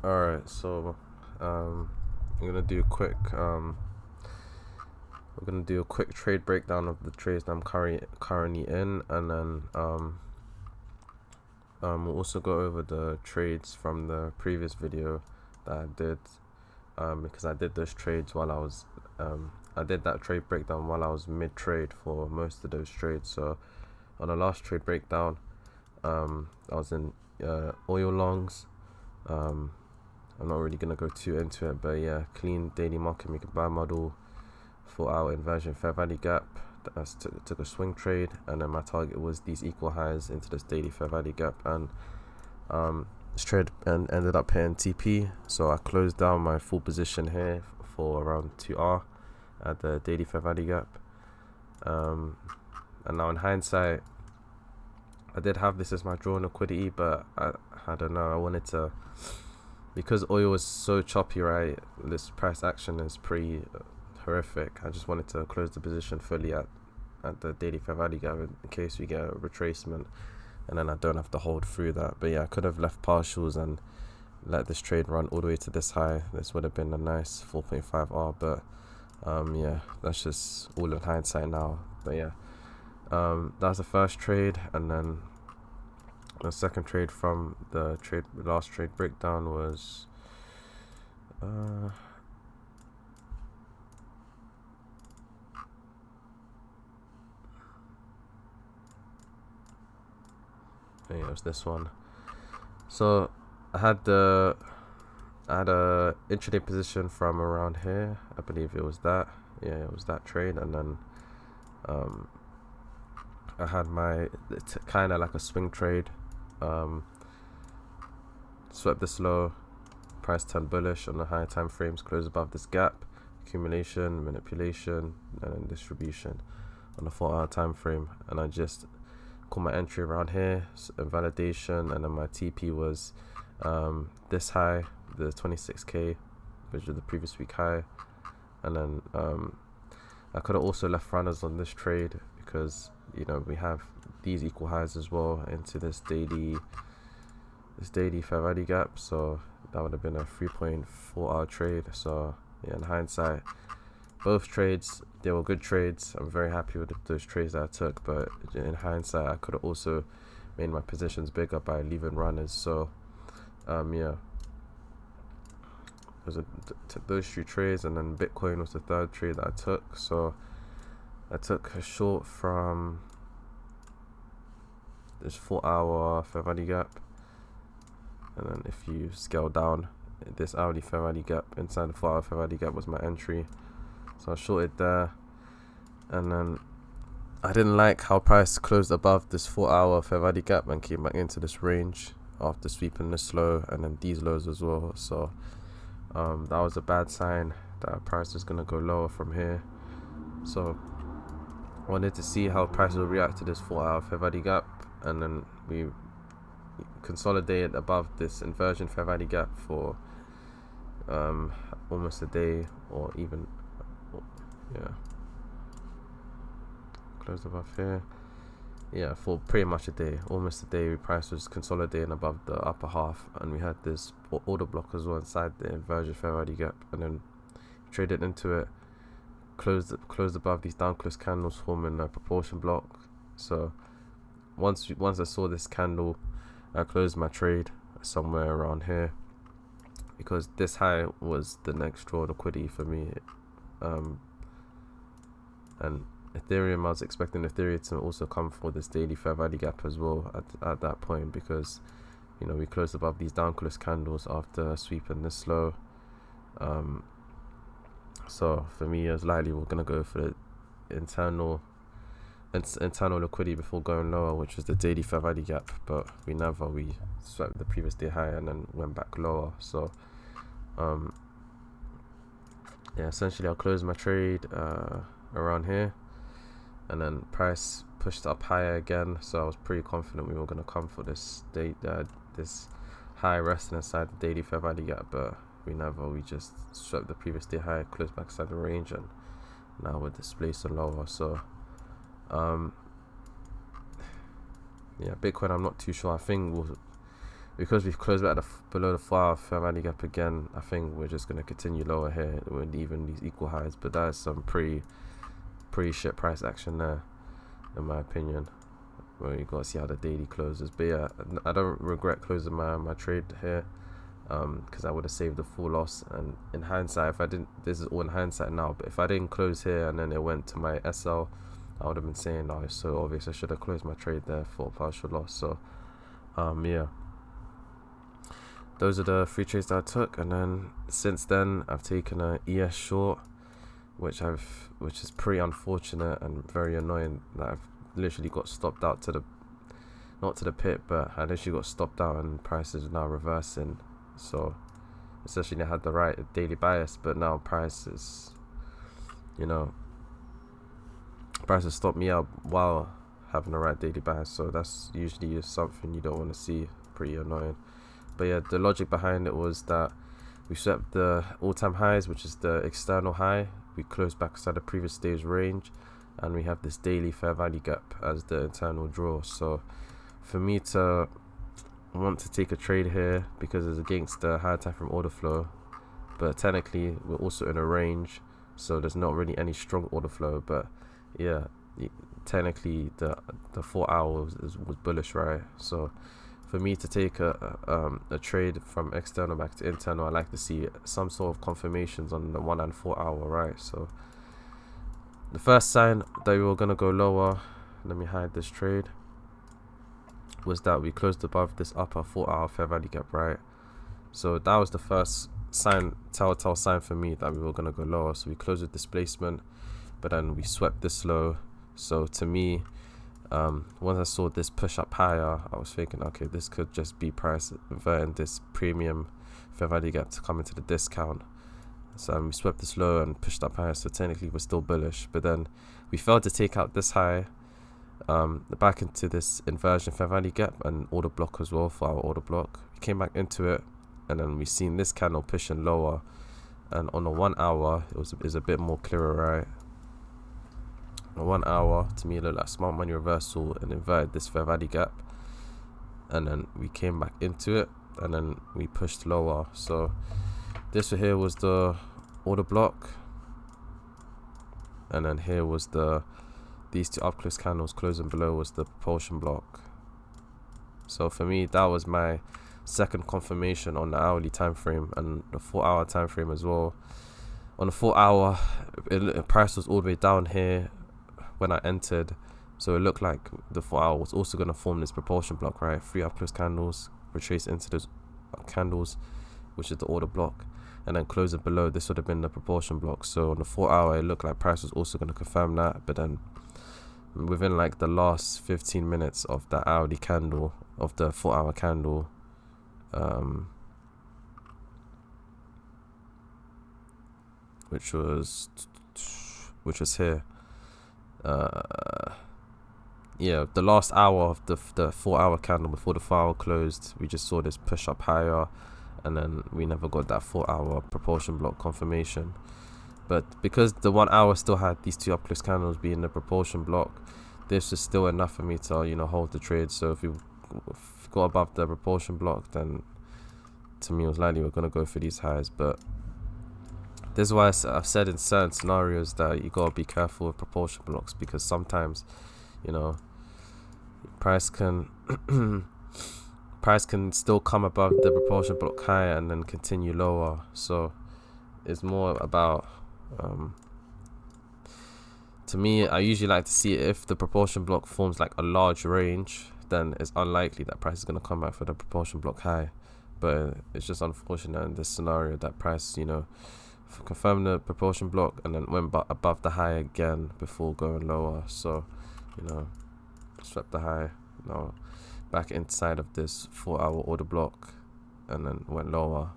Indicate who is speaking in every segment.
Speaker 1: Alright, so I'm gonna do a quick we're gonna do a quick trade breakdown of the trades that I'm currently in, and then we'll also go over the trades from the previous video that I did, because I did those trades while I did that trade breakdown while I was mid trade for most of those trades. So on the last trade breakdown, I was in oil longs. I'm not really gonna go too into it, but yeah, clean daily market maker buy model, 4 hour inversion fair value gap. That took a swing trade, and then my target was these equal highs into this daily fair value gap, and this trade ended up hitting TP. So I closed down my full position here for around 2R at the daily fair value gap. And now in hindsight, I did have this as my draw liquidity, but I don't know. I wanted to, because oil is so choppy, right? This price action is pretty horrific. I just wanted to close the position fully at the daily fair value gap in case we get a retracement, and then I don't have to hold through that. But yeah, I could have left partials and let this trade run all the way to this high. This would have been a nice 4.5R, but yeah, that's just all in hindsight now. But yeah, that was the first trade, and then the second trade from the last trade breakdown was yeah, it was this one. So I had a intraday position from around here. I believe it was that. Yeah, it was that trade, and then I had my kind of like a swing trade. Swept this low, price turned bullish on the higher time frames, closed above this gap, accumulation, manipulation, and then distribution on the 4 hour time frame, and I just call my entry around here, validation, and then my TP was this high, the 26k, which was the previous week high, and then I could have also left runners on this trade because we have these equal highs as well into this daily fair value gap, so that would have been a 3.4 hour trade. So yeah, in hindsight, both trades, they were good trades. I'm very happy with those trades that I took, but in hindsight I could have also made my positions bigger by leaving runners. So yeah, took those 2 trades, and then Bitcoin was the third trade that I took. So I took a short from this 4 hour fair value gap, and then if you scale down, this hourly fair value gap inside the 4 hour fair value gap was my entry. So I shorted there, and then I didn't like how price closed above this 4 hour fair value gap and came back into this range after sweeping this low and then these lows as well. So that was a bad sign that price is gonna go lower from here. So I wanted to see how price will react to this 4 hour fair value gap, and then we consolidated above this inversion fair value gap for almost a day, or even closed above here. Yeah, for pretty much a day, almost a day, price was consolidating above the upper half, and we had this order block as well inside the inversion fair value gap, and then traded into it, closed above these down close candles forming a proportion block. So once I saw this candle, I closed my trade somewhere around here because this high was the next draw liquidity for me. And Ethereum, I was expecting Ethereum to also come for this daily fair value gap as well at that point, because we closed above these down close candles after sweeping this low. So for me, it's likely we're gonna go for the internal liquidity before going lower, which was the daily fair value gap, but we swept the previous day high and then went back lower. So yeah, essentially I'll close my trade around here, and then price pushed up higher again, so I was pretty confident we were going to come for this high resting inside the daily fair value gap, but we just swept the previous day high, closed back inside the range, and now we're displacing lower. So yeah, Bitcoin, I'm not too sure. I think because we've closed back below the 4 hour fair value gap again, I think we're just going to continue lower here with even these equal highs. But that is some pretty shit price action there, in my opinion. Well, you got to see how the daily closes. But yeah, I don't regret closing my trade here, because I would have saved the full loss. And in hindsight, if I didn't, this is all in hindsight now, but if I didn't close here and then it went to my SL, I would have been saying, oh, it's so obvious, I should have closed my trade there for a partial loss. So yeah, those are the 3 trades that I took. And then since then I've taken a ES short, which is pretty unfortunate and very annoying, that I've literally got stopped out to the, not to the pit, but I literally got stopped out and price is now reversing. So essentially I had the right daily bias, but now price is, price has stopped me out while having the right daily bias. So that's usually something you don't want to see. Pretty annoying. But yeah, the logic behind it was that we swept the all-time highs, which is the external high. We closed back inside the previous day's range, and we have this daily fair value gap as the internal draw. So for me to want to take a trade here, because it's against the higher time frame order flow, but technically we're also in a range, so there's not really any strong order flow. But yeah, technically the 4 hours was bullish, right? So for me to take a trade from external back to internal, I like to see some sort of confirmations on the 1 and 4 hour, right? So the first sign that we were gonna go lower, let me hide this trade, was that we closed above this upper 4 hour fair value gap, right? So that was the first sign, telltale sign for me that we were gonna go lower. So we closed with displacement, but then we swept this low. So to me, once I saw this push up higher, I was thinking, okay, this could just be price inverting this premium fair value gap to come into the discount. So we swept this low and pushed up higher, so technically we're still bullish. But then we failed to take out this high, back into this inversion fair value gap and order block as well for our order block. We came back into it, and then we seen this candle pushing lower, and on the 1 hour is a bit more clearer, right? 1 hour to me it looked like smart money reversal and inverted this fair value gap, and then we came back into it and then we pushed lower. So this here was the order block, and then here was these 2 up close candles closing below was the propulsion block. So for me, that was my second confirmation on the hourly time frame and the 4 hour time frame as well. On the 4 hour, price was all the way down here when I entered, so it looked like the 4 hour was also going to form this propulsion block, right? 3 up close candles retrace into those candles, which is the order block, and then closing below, this would have been the propulsion block. So on the 4 hour, it looked like price was also going to confirm that, but then within like the last 15 minutes of the hourly candle, of the 4 hour candle, which was here, yeah, the last hour of the 4 hour candle before the 4 hour closed, we just saw this push up higher, and then we never got that 4 hour propulsion block confirmation. But because the 1 hour still had these 2 up close candles being the propulsion block, this is still enough for me to hold the trade. So if we got above the propulsion block, then to me it was likely we're gonna go for these highs. But this is why I've said in certain scenarios that you gotta be careful with propulsion blocks, because sometimes, price can still come above the propulsion block high and then continue lower. So it's more about, to me, I usually like to see if the propulsion block forms like a large range, then it's unlikely that price is going to come back for the propulsion block high. But it's just unfortunate in this scenario that price, confirmed the propulsion block and then went above the high again before going lower. So, swept the high, back inside of this 4 hour order block and then went lower.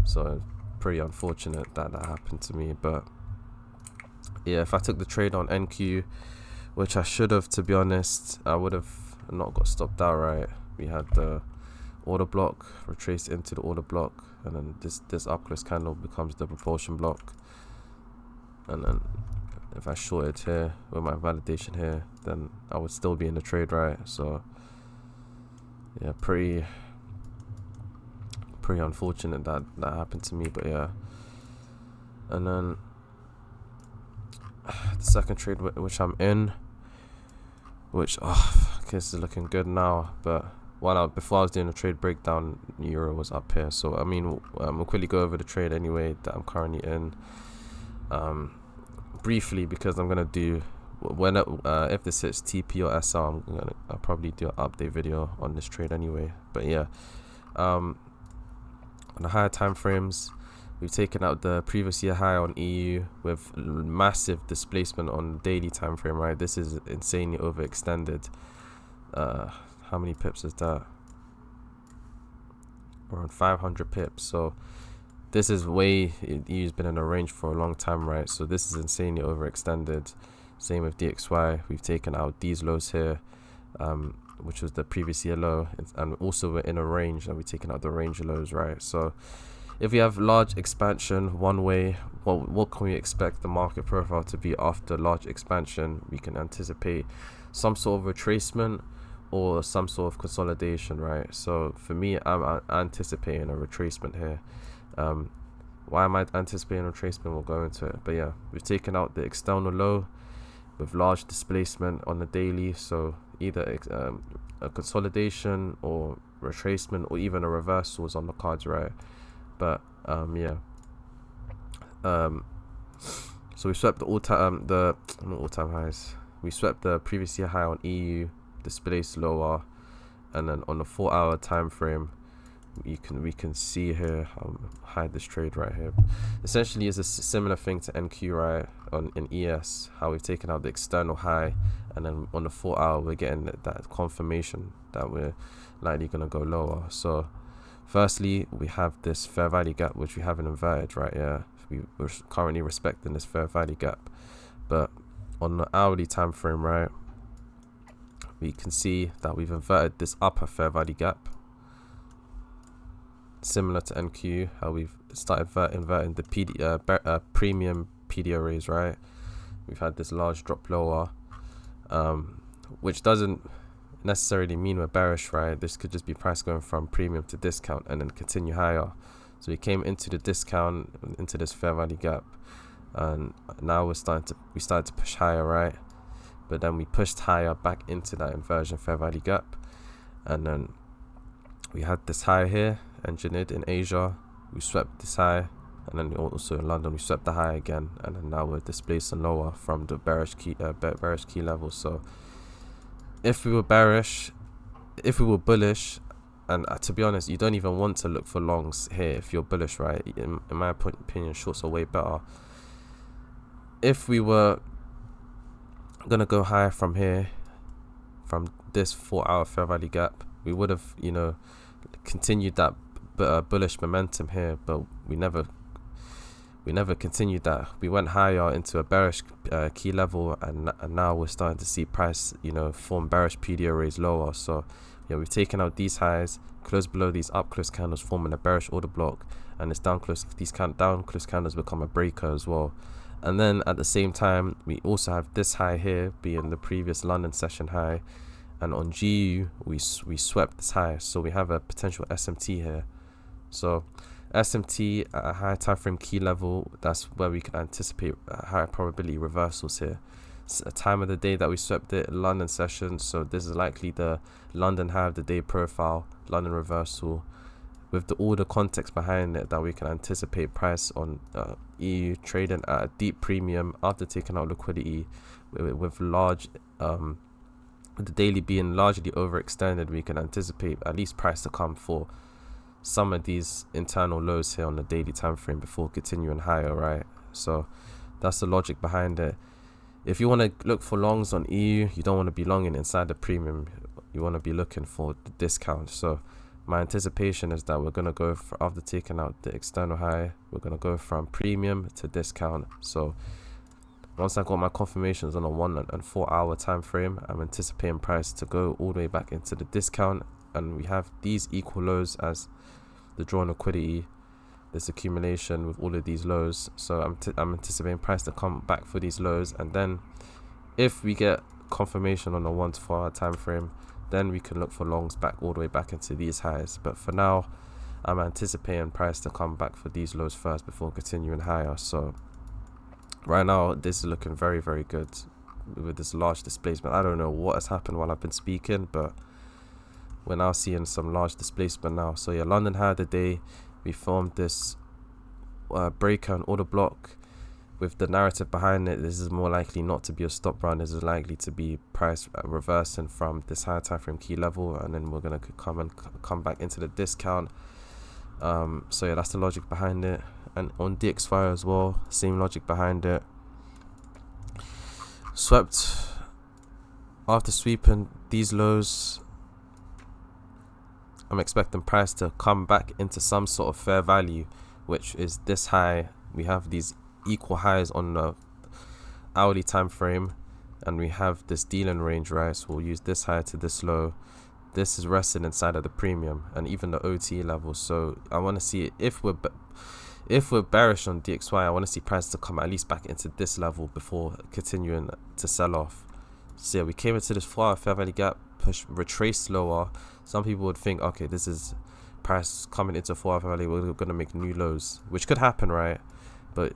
Speaker 1: So pretty unfortunate that happened to me. But yeah, if I took the trade on NQ, which I should have, to be honest, I would have not got stopped out, right? We had the order block retraced into the order block, and then this up close candle becomes the propulsion block, and then if I shorted here with my validation here, then I would still be in the trade, right? So yeah, pretty pretty unfortunate that that happened to me, but yeah. And then the second trade which I'm in, which this is looking good now, but before I was doing the trade breakdown, euro was up here. So I mean, we'll quickly go over the trade anyway that I'm currently in, briefly, because I'm gonna do if this hits TP or SR, I'll probably do an update video on this trade anyway. But yeah, on the higher time frames, we've taken out the previous year high on EU with massive displacement on daily time frame, right? This is insanely overextended. How many pips is that? Around 500 pips. So this is EU's been in a range for a long time, right? So this is insanely overextended. Same with DXY. We've taken out these lows here, which was the previous year low, and also we're in a range and we've taken out the range lows, right? So if we have large expansion one way, what can we expect the market profile to be after large expansion? We can anticipate some sort of retracement or some sort of consolidation, right? So for me, I'm anticipating a retracement here. Why am I anticipating a retracement? We'll go into it. But yeah, we've taken out the external low with large displacement on the daily, so either a consolidation or retracement or even a reversal is on the cards, right? But yeah, so we swept the not all-time highs. We swept the previous year high on EU, displaced lower, and then on the 4-hour time frame, we can see here. I'll hide this trade right here. Essentially, it's a similar thing to NQ, right? In ES, how we've taken out the external high, and then on the 4-hour, we're getting that confirmation that we're likely gonna go lower. So firstly, we have this fair value gap, which we haven't inverted, right? Yeah, we're currently respecting this fair value gap, but on the hourly time frame, right, we can see that we've inverted this upper fair value gap, similar to NQ, how we've started inverting the premium PD arrays, right? We've had this large drop lower, which doesn't necessarily mean we're bearish, right? This could just be price going from premium to discount and then continue higher. So we came into the discount, into this fair value gap, and now we started to push higher, right? But then we pushed higher back into that inversion fair value gap, and then we had this high here engineered in Asia. We swept this high, and then also in London we swept the high again, and then now we're displacing lower from the bearish key level. So if we were bullish, and to be honest, you don't even want to look for longs here if you're bullish, right? In my opinion, shorts are way better. If we were gonna go higher from here, from this 4-hour fair value gap, we would have, continued that bullish momentum here, but we never continued that. We went higher into a bearish key level, and now we're starting to see price form bearish PD arrays lower. So yeah, we've taken out these highs, close below these up close candles, forming a bearish order block, and these down close candles become a breaker as well. And then at the same time, we also have this high here being the previous London session high, and on GU we swept this high, so we have a potential SMT here. So SMT at a higher time frame key level, that's where we can anticipate higher probability reversals here. It's a time of the day that we swept it, London session, so this is likely the London high of the day profile, London reversal, with all the context behind it, that we can anticipate price on EU trading at a deep premium after taking out liquidity, with large the daily being largely overextended. We can anticipate at least price to come for some of these internal lows here on the daily time frame before continuing higher, right? So that's the logic behind it. If you want to look for longs on EU, you don't want to be longing inside the premium, you want to be looking for the discount. So my anticipation is that we're going to go for, after taking out the external high, we're going to go from premium to discount. So once I got my confirmations on a 1 and 4-hour time frame, I'm anticipating price to go all the way back into the discount, and we have these equal lows as the drawn liquidity, this accumulation with all of these lows. So I'm anticipating price to come back for these lows, and then if we get confirmation on a 1 to 4 hour time frame, then we can look for longs back all the way back into these highs. But for now, I'm anticipating price to come back for these lows first before continuing higher. So right now this is looking very, very good with this large displacement. I don't know what has happened while I've been speaking, but we're now seeing some large displacement now. So yeah, London high of the day, we formed this breaker and order block with the narrative behind it. This is more likely not to be a stop run. This is likely to be price reversing from this higher time frame key level, and then we're gonna come back into the discount. So yeah, that's the logic behind it. And on DXY as well, same logic behind it. Swept after sweeping these lows. I'm expecting price to come back into some sort of fair value, which is this high. We have these equal highs on the hourly time frame, and we have this dealing range, right? So we'll use this high to this low. This is resting inside of the premium and even the OT level. So I want to see if we're bearish on DXY, I want to see price to come at least back into this level before continuing to sell off. So yeah, we came into this 4-hour fair value gap, retraced lower. Some people would think, okay, this is price coming into 4-hour fair value, we're going to make new lows, which could happen, right? But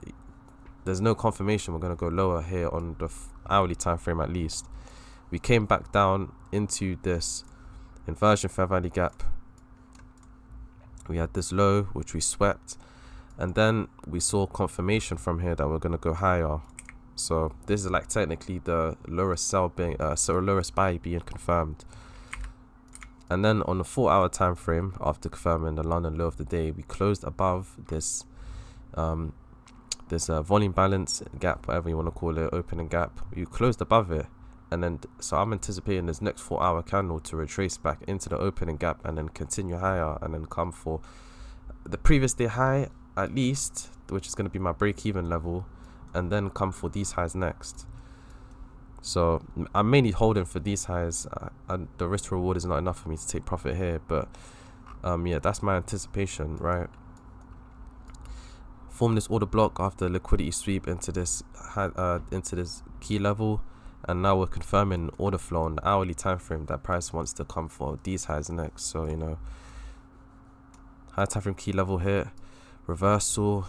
Speaker 1: there's no confirmation we're going to go lower here on the hourly time frame at least. We came back down into this inversion fair value gap. We had this low which we swept, and then we saw confirmation from here that we're going to go higher. So this is like technically the lowest sell being lowest buy being confirmed. And then on the 4-hour time frame, after confirming the London low of the day, we closed above this volume balance gap, whatever you want to call it, opening gap. We closed above it, and then so I'm anticipating this next 4-hour candle to retrace back into the opening gap and then continue higher, and then come for the previous day high at least, which is going to be my break-even level, and then come for these highs next. So I'm mainly holding for these highs, and the risk to reward is not enough for me to take profit here, but yeah, that's my anticipation, right? Form this order block after liquidity sweep into this key level, and now we're confirming order flow on the hourly time frame that price wants to come for these highs next. So you know, high time frame key level here, reversal,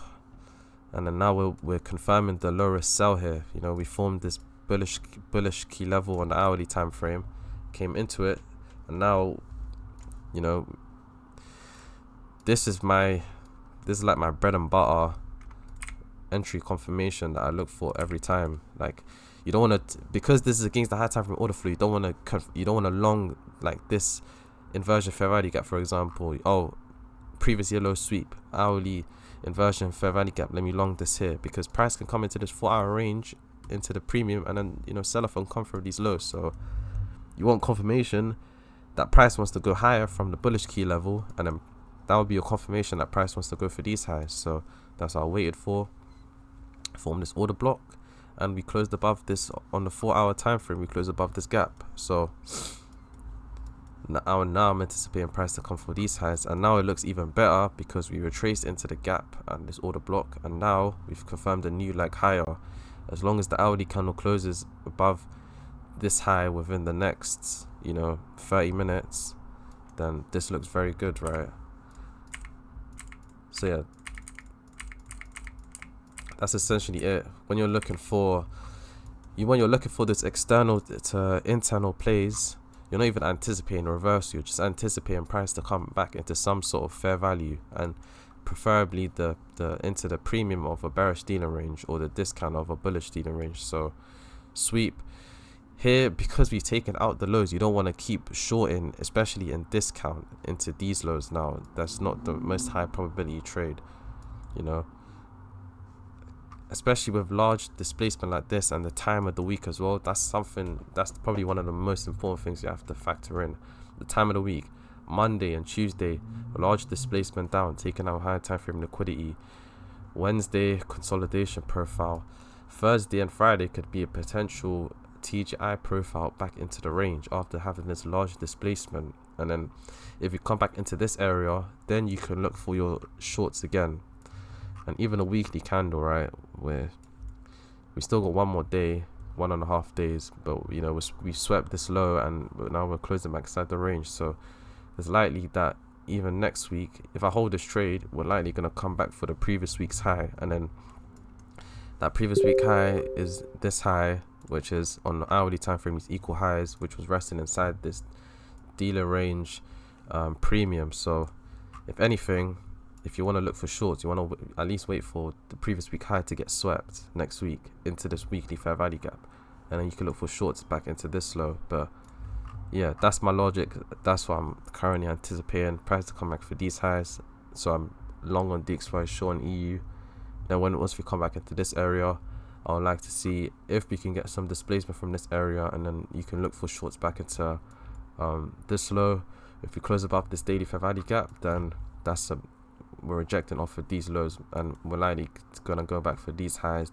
Speaker 1: and then now we're confirming the lowest sell here. You know, we formed this bullish key level on the hourly time frame, came into it, and now, you know, this is like my bread and butter entry confirmation that I look for every time. Like, you don't want to, because this is against the high time frame order flow, you don't want to long like this inversion fair value gap, for example. Oh, previous yellow sweep, hourly inversion fair value gap, let me long this here, because price can come into this 4-hour range into the premium and then, you know, sell off and come from these lows. So you want confirmation that price wants to go higher from the bullish key level, and then that would be a confirmation that price wants to go for these highs. So that's what I waited for. Form this order block, and we closed above this on the 4-hour time frame. We closed above this gap. So now I'm anticipating price to come for these highs, and now it looks even better because we retraced into the gap and this order block, and now we've confirmed a new leg higher. As long as the hourly candle closes above this high within the next, you know, 30 minutes, then this looks very good, right? So yeah, that's essentially it. When you're looking for this external to internal plays, you're not even anticipating a reversal, you're just anticipating price to come back into some sort of fair value, and preferably into the premium of a bearish dealing range or the discount of a bullish dealing range. So sweep here, because we've taken out the lows, you don't want to keep shorting, especially in discount, into these lows now. That's not the most high probability trade, you know, especially with large displacement like this and the time of the week as well. That's probably one of the most important things you have to factor in. The time of the week, Monday and Tuesday, large displacement down, taking out higher time frame liquidity. Wednesday, consolidation profile. Thursday and Friday could be a potential TGI profile back into the range after having this large displacement. And then if you come back into this area, then you can look for your shorts again. And even a weekly candle, right, where we still got one more day, 1.5 days, but you know, we swept this low and now we're closing back inside the range. So it's likely that even next week, if I hold this trade, we're likely going to come back for the previous week's high, and then that previous week high is this high, which is on the hourly time frame, is equal highs, which was resting inside this dealer range premium. So if anything, if you want to look for shorts, you want to at least wait for the previous week high to get swept next week into this weekly fair value gap, and then you can look for shorts back into this low. But yeah, that's my logic. That's what I'm currently anticipating, price to come back for these highs. So I'm long on DXY, short on EU. Then once we come back into this area, I would like to see if we can get some displacement from this area, and then you can look for shorts back into this low. If we close above this daily fair value gap, then we're rejecting off of these lows, and we're likely gonna go back for these highs,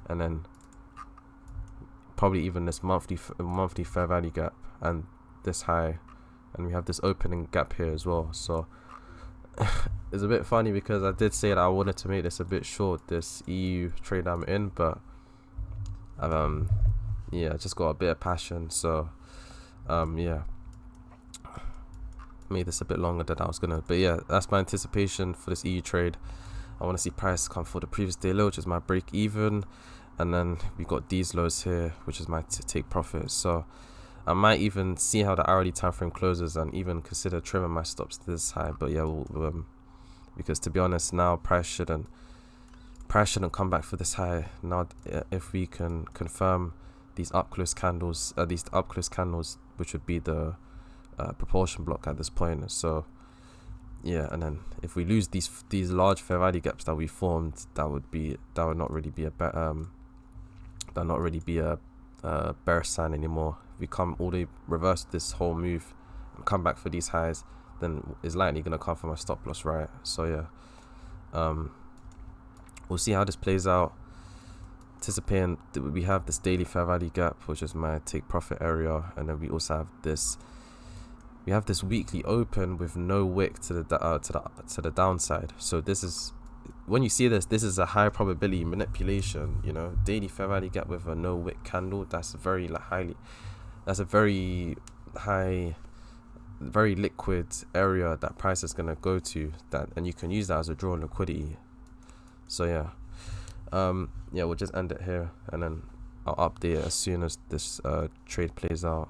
Speaker 1: and then probably even this monthly fair value gap and this high, and we have this opening gap here as well. So it's a bit funny because I did say that I wanted to make this a bit short, this EU trade I'm in, but yeah, I just got a bit of passion, so yeah, made this a bit longer than I was gonna. But yeah, that's my anticipation for this EU trade. I want to see price come for the previous day low, which is my break even, and then we got these lows here, which is my take profit. So I might even see how the hourly time frame closes and even consider trimming my stops to this high. But yeah, because to be honest, now price shouldn't come back for this high. Now if we can confirm these up close candles, which would be the proportion block at this point. So yeah, and then if we lose these large fair value gaps that we formed, that would not really be a bearish sign anymore. If we come all the way, reverse this whole move and come back for these highs, then it's likely gonna come from a stop loss, right? So yeah, we'll see how this plays out. Anticipating that we have this daily fair value gap, which is my take profit area, and then we also have this. We have this weekly open with no wick to the downside. So this is, when you see this is a high probability manipulation. You know, daily fair value gap with a no wick candle. That's a very high, very liquid area that price is gonna go to. And you can use that as a draw on liquidity. So yeah, yeah, we'll just end it here, and then I'll update it as soon as this trade plays out.